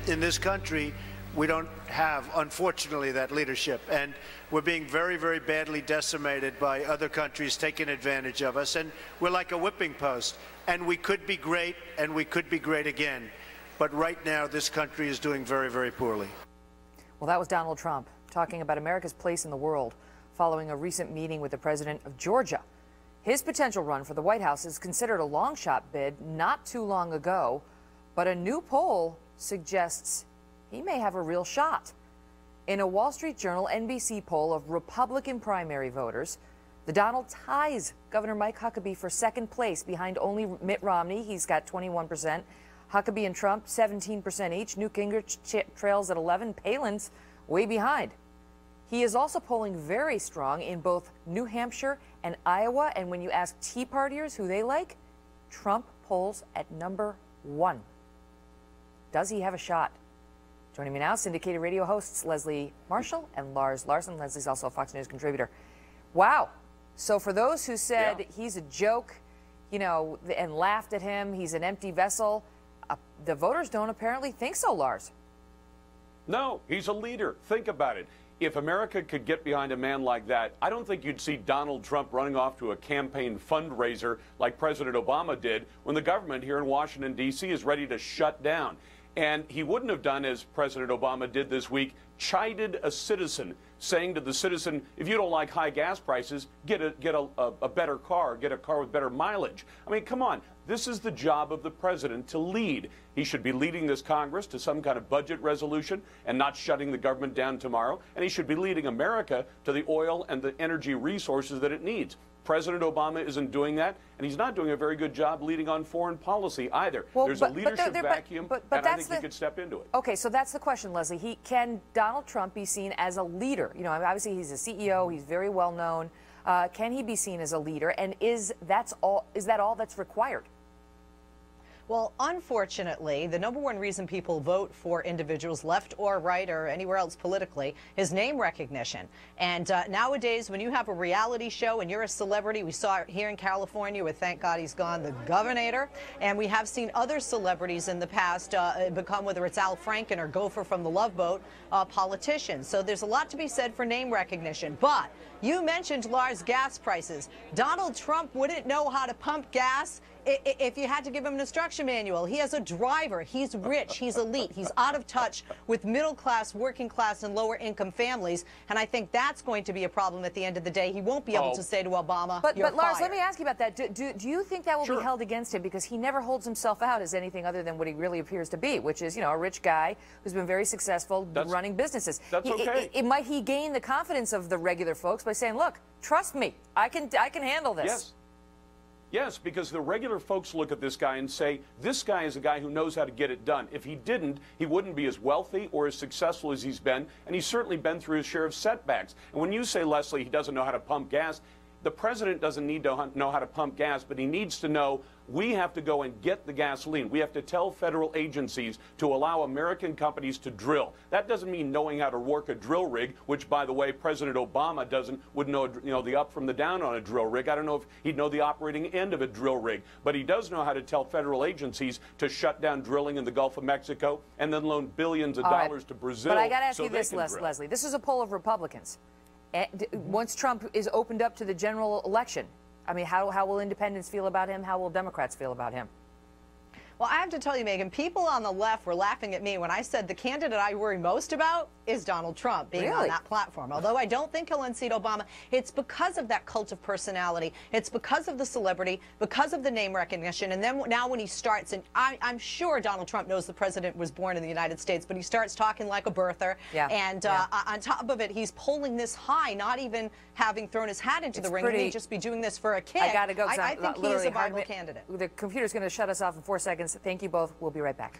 in this country, we don't have, unfortunately, that leadership. And we're being very, very badly decimated by other countries taking advantage of us. And we're like a whipping post. And we could be great, and we could be great again. But right now, this country is doing very, very poorly. Well, that was Donald Trump talking about America's place in the world following a recent meeting with the president of Georgia. His potential run for the White House is considered a long shot bid not too long ago, but a new poll suggests he may have a real shot. In a Wall Street Journal NBC poll of Republican primary voters, the Donald ties Governor Mike Huckabee for second place behind only Mitt Romney. He's got 21%. Huckabee and Trump, 17% each. Newt Gingrich trails at 11. Palin's way behind. He is also polling very strong in both New Hampshire and Iowa. And when you ask Tea Partiers who they like, Trump polls at #1. Does he have a shot? Joining me now, syndicated radio hosts Leslie Marshall and Lars Larson. Leslie's also a Fox News contributor. Wow. So for those who said he's a joke, you know, and laughed at him, he's an empty vessel, the voters don't apparently think so, Lars. No, he's a leader. Think about it. If America could get behind a man like that, I don't think you'd see Donald Trump running off to a campaign fundraiser like President Obama did when the government here in Washington, D.C. is ready to shut down. And he wouldn't have done as President Obama did this week, chided a citizen, saying to the citizen, if you don't like high gas prices, get a better car, get a car with better mileage. I mean, come on. This is the job of the president, to lead. He should be leading this Congress to some kind of budget resolution and not shutting the government down tomorrow. And he should be leading America to the oil and the energy resources that it needs. President Obama isn't doing that, and he's not doing a very good job leading on foreign policy either. Well, There's a leadership vacuum, and I think he could step into it. Okay, so that's the question, Leslie. Can Donald Trump be seen as a leader? You know, obviously he's a CEO. He's very well known. Can he be seen as a leader? And is that all that's required? Well, unfortunately, the #1 reason people vote for individuals, left or right or anywhere else politically, is name recognition. And nowadays, when you have a reality show and you're a celebrity, we saw it here in California with, thank God he's gone, the governor. And we have seen other celebrities in the past become, whether it's Al Franken or Gopher from the Love Boat, politicians. So there's a lot to be said for name recognition. But you mentioned, Lars, gas prices. Donald Trump wouldn't know how to pump gas if you had to give him an instruction manual. He has a driver. He's rich. He's elite. He's out of touch with middle class, working class, and lower income families. And I think that's going to be a problem at the end of the day. He won't be able to say to Obama, you're But Lars, fired. let me ask you about that. Do you think that will be held against him? Because he never holds himself out as anything other than what he really appears to be, which is, you know, a rich guy who's been very successful running businesses. That's okay. Might he gain the confidence of the regular folks by saying, look, trust me, I can handle this? Yes. Yes, because the regular folks look at this guy and say, this guy is a guy who knows how to get it done. If he didn't, he wouldn't be as wealthy or as successful as he's been, and he's certainly been through his share of setbacks. And when you say, Leslie, he doesn't know how to pump gas, the president doesn't need to know how to pump gas, but he needs to know we have to go and get the gasoline. We have to tell federal agencies to allow American companies to drill. That doesn't mean knowing how to work a drill rig, which, by the way, President Obama wouldn't know, you know, the up from the down on a drill rig. I don't know if he'd know the operating end of a drill rig, but he does know how to tell federal agencies to shut down drilling in the Gulf of Mexico and then loan billions of dollars to Brazil. But I got to ask you this, drill. Leslie. This is a poll of Republicans. Once Trump is opened up to the general election, I mean, how will independents feel about him? How will Democrats feel about him? Well, I have to tell you, Megyn, people on the left were laughing at me when I said the candidate I worry most about is Donald Trump being on that platform. Although I don't think he'll unseat Obama, it's because of that cult of personality. It's because of the celebrity, because of the name recognition. And then now when he starts, and I'm sure Donald Trump knows the president was born in the United States, but he starts talking like a birther. And on top of it, he's polling this high, not even having thrown his hat into the ring. He may just be doing this for a kick. I got to go. I think he is a viable candidate. The computer's going to shut us off in 4 seconds. Thank you both. We'll be right back.